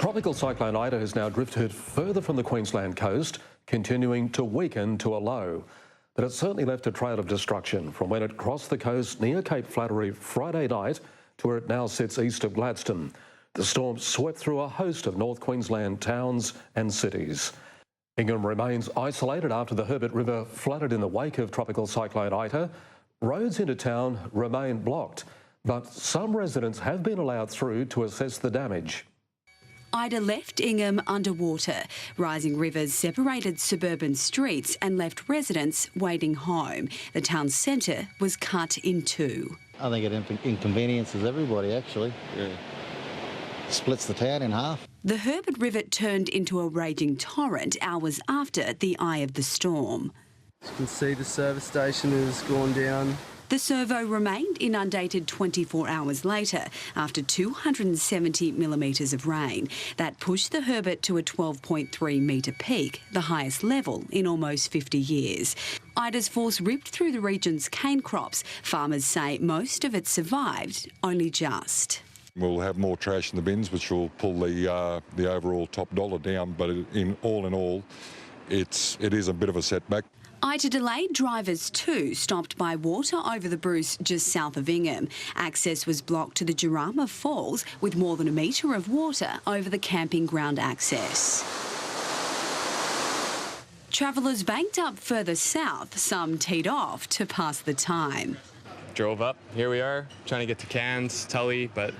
Tropical Cyclone Ita has now drifted further from the Queensland coast, continuing to weaken to a low. But it certainly left a trail of destruction from when it crossed the coast near Cape Flattery Friday night to where it now sits east of Gladstone. The storm swept through a host of North Queensland towns and cities. Ingham remains isolated after the Herbert River flooded in the wake of Tropical Cyclone Ita. Roads into town remain blocked, but some residents have been allowed through to assess the damage. Ita left Ingham underwater. Rising rivers separated suburban streets and left residents waiting home. The town centre was cut in two. I think it inconveniences everybody, actually. Yeah. Splits the town in half. The Herbert River turned into a raging torrent hours after the eye of the storm. You can see the service station has gone down. The servo remained inundated 24 hours later after 270 millimetres of rain. That pushed the Herbert to a 12.3 metre peak, the highest level in almost 50 years. Ida's force ripped through the region's cane crops. Farmers say most of it survived, only just. We'll have more trash in the bins, which will pull the overall top dollar down, but in all, it is a bit of a setback. Ita delayed drivers too, stopped by water over the Bruce just south of Ingham. Access was blocked to the Jarama Falls with more than a metre of water over the camping ground access. Travellers banked up further south, some teed off to pass the time. Drove up, here we are, trying to get to Cairns, Tully, but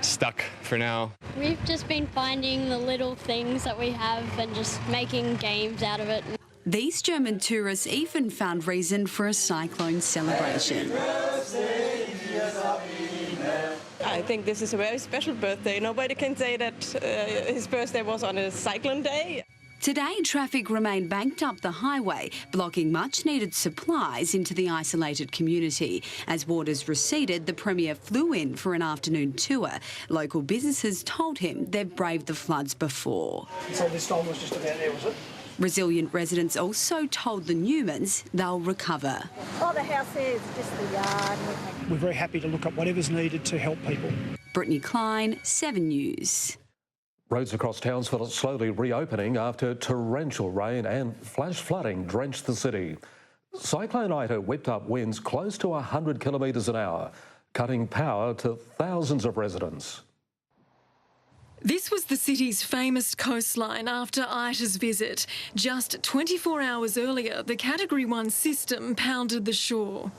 stuck for now. We've just been finding the little things that we have and just making games out of it. These German tourists even found reason for a cyclone celebration. I think this is a very special birthday. Nobody can say that his birthday was on a cyclone day. Today, traffic remained banked up the highway, blocking much-needed supplies into the isolated community. As waters receded, the Premier flew in for an afternoon tour. Local businesses told him they've braved the floods before. So this storm was just about there, was it? Resilient residents also told the Newmans they'll recover. Oh, the house there is just the yard. We're very happy to look at whatever's needed to help people. Brittany Klein, 7 News. Roads across Townsville are slowly reopening after torrential rain and flash flooding drenched the city. Cyclone Ita whipped up winds close to 100 kilometres an hour, cutting power to thousands of residents. This was the city's famous coastline after Ita's visit. Just 24 hours earlier, the Category 1 system pounded the shore.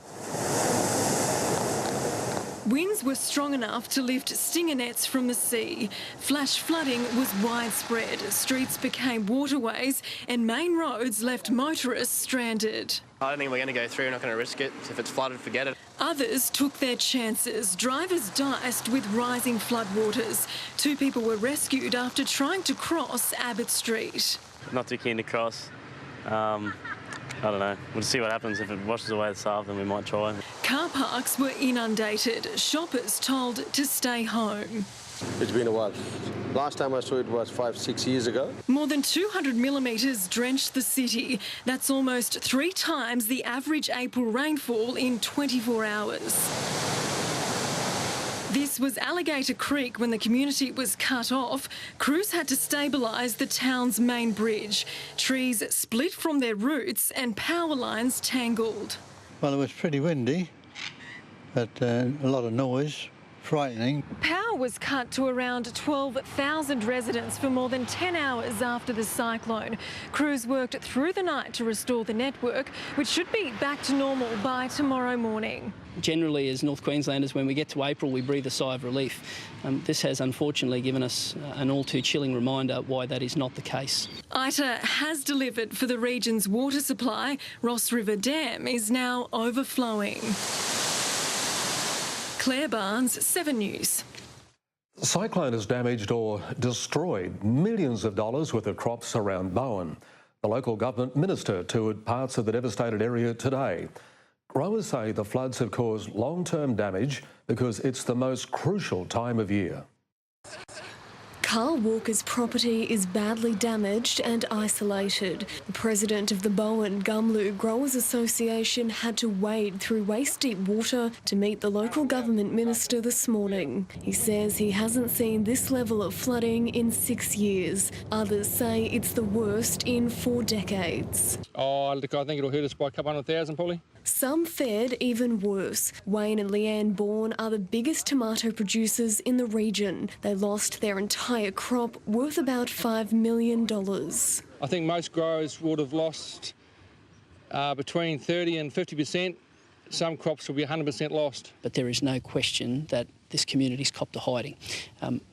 Winds were strong enough to lift stinger nets from the sea. Flash flooding was widespread. Streets became waterways and main roads left motorists stranded. I don't think we're going to go through. We're not going to risk it. If it's flooded, forget it. Others took their chances. Drivers diced with rising floodwaters. 2 people were rescued after trying to cross Abbott Street. Not too keen to cross. I don't know. We'll see what happens. If it washes away this half, then we might try. Car parks were inundated. Shoppers told to stay home. It's been a while. Last time I saw it was 5-6 years ago. More than 200 millimetres drenched the city. That's almost 3 times the average April rainfall in 24 hours. This was Alligator Creek when the community was cut off. Crews had to stabilise the town's main bridge. Trees split from their roots and power lines tangled. Well, it was pretty windy, but a lot of noise. Frightening. Power was cut to around 12,000 residents for more than 10 hours after the cyclone. Crews worked through the night to restore the network, which should be back to normal by tomorrow morning. Generally, as North Queenslanders, when we get to April, we breathe a sigh of relief. This has unfortunately given us an all too chilling reminder why that is not the case. Ita has delivered for the region's water supply. Ross River Dam is now overflowing. Claire Barnes, 7 News. The cyclone has damaged or destroyed millions of dollars worth of crops around Bowen. The local government minister toured parts of the devastated area today. Growers say the floods have caused long-term damage because it's the most crucial time of year. Carl Walker's property is badly damaged and isolated. The president of the Bowen Gumlu Growers Association had to wade through waist-deep water to meet the local government minister this morning. He says he hasn't seen this level of flooding in 6 years. Others say it's the worst in 4 decades. Oh, look, I think it'll hurt us by a couple 100,000 probably. Some fared even worse. Wayne and Leanne Bourne are the biggest tomato producers in the region. They lost their entire crop, worth about $5 million. I think most growers would have lost between 30 and 50%. Some crops will be 100% lost. But there is no question that this community's copped a hiding.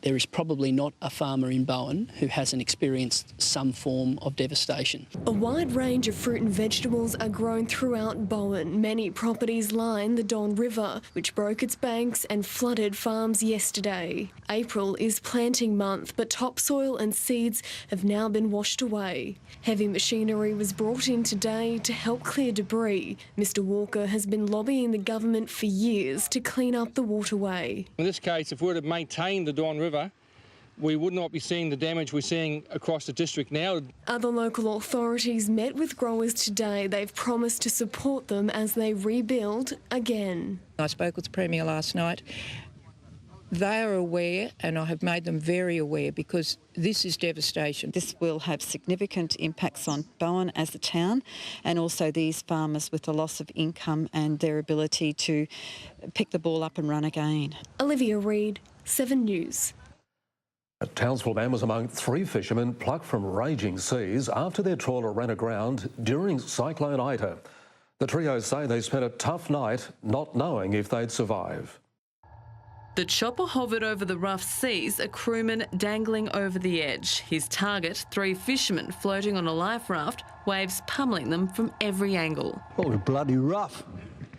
There is probably not a farmer in Bowen who hasn't experienced some form of devastation. A wide range of fruit and vegetables are grown throughout Bowen. Many properties line the Don River, which broke its banks and flooded farms yesterday. April is planting month, but topsoil and seeds have now been washed away. Heavy machinery was brought in today to help clear debris. Mr Walker has been lobbying the government for years to clean up the waterway. In this case, if we were to maintain the Don River, we would not be seeing the damage we're seeing across the district now. Other local authorities met with growers today. They've promised to support them as they rebuild again. I spoke with the Premier last night. They are aware, and I have made them very aware, because this is devastation. This will have significant impacts on Bowen as a town, and also these farmers with the loss of income and their ability to pick the ball up and run again. Olivia Reid, 7 News. A Townsville man was among 3 fishermen plucked from raging seas after their trawler ran aground during Cyclone Ita. The trio say they spent a tough night not knowing if they'd survive. The chopper hovered over the rough seas, a crewman dangling over the edge. His target, 3 fishermen floating on a life raft, waves pummelling them from every angle. Oh, it was bloody rough.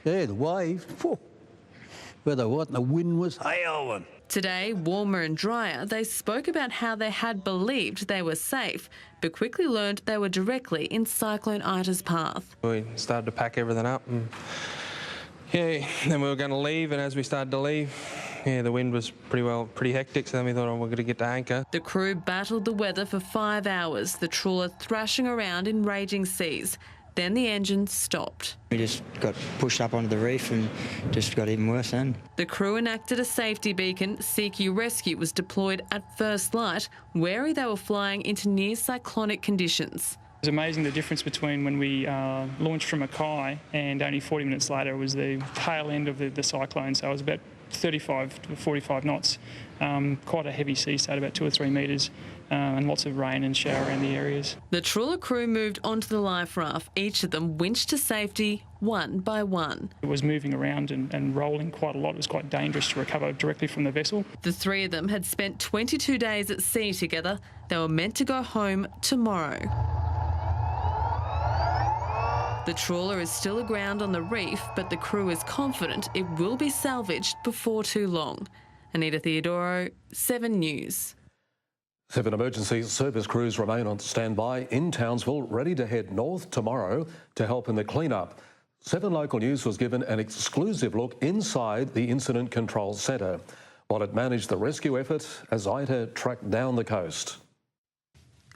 Yeah, the waves. Whether what, the wind was howling. Today, warmer and drier, they spoke about how they had believed they were safe, but quickly learned they were directly in Cyclone Ita's path. We started to pack everything up and then we were going to leave, and as we started to leave, the wind was pretty hectic, so then we thought, we're going to get to anchor. The crew battled the weather for 5 hours, the trawler thrashing around in raging seas. Then the engine stopped. We just got pushed up onto the reef and just got even worse then. The crew enacted a safety beacon. CQ Rescue was deployed at first light, wary they were flying into near cyclonic conditions. It was amazing the difference between when we launched from Mackay and only 40 minutes later it was the tail end of the cyclone, so it was about 35 to 45 knots. Quite a heavy sea state, about 2 or 3 metres, and lots of rain and shower around the areas. The trawler crew moved onto the life raft, each of them winched to safety one by one. It was moving around and rolling quite a lot. It was quite dangerous to recover directly from the vessel. The 3 of them had spent 22 days at sea together. They were meant to go home tomorrow. The trawler is still aground on the reef, but the crew is confident it will be salvaged before too long. Anita Theodoro, 7 News. 7 emergency service crews remain on standby in Townsville, ready to head north tomorrow to help in the clean-up. 7 Local News was given an exclusive look inside the Incident Control Centre while it managed the rescue effort as Ita tracked down the coast.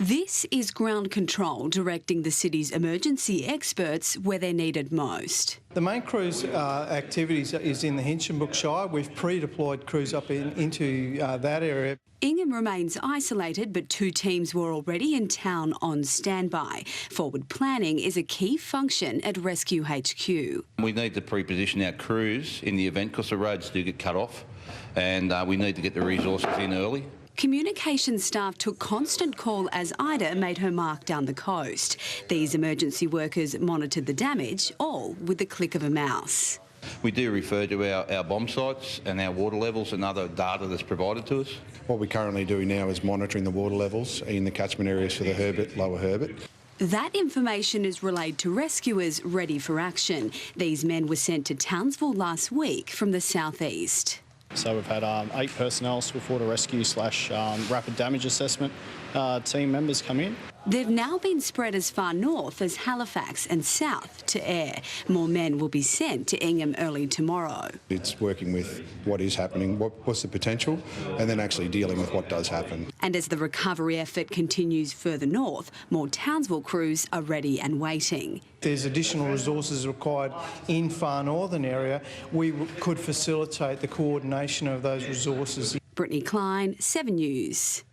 This is ground control directing the city's emergency experts where they're needed most. The main crew's activities is in the Hinchinbrook Shire. We've pre-deployed crews up into that area. Ingham remains isolated, but 2 teams were already in town on standby. Forward planning is a key function at Rescue HQ. We need to pre-position our crews in the event because the roads do get cut off, and we need to get the resources in early. Communications staff took constant call as Ita made her mark down the coast. These emergency workers monitored the damage, all with the click of a mouse. We do refer to our bomb sites and our water levels and other data that's provided to us. What we currently do now is monitoring the water levels in the catchment areas for the Herbert, Lower Herbert. That information is relayed to rescuers ready for action. These men were sent to Townsville last week from the southeast. So we've had 8 personnel, swiftwater rescue / rapid damage assessment team members come in. They've now been spread as far north as Halifax and south to Ayr. More men will be sent to Ingham early tomorrow. It's working with what is happening, what's the potential, and then actually dealing with what does happen. And as the recovery effort continues further north, more Townsville crews are ready and waiting. There's additional resources required in far northern area. We could facilitate the coordination of those resources. Brittany Klein, 7 News.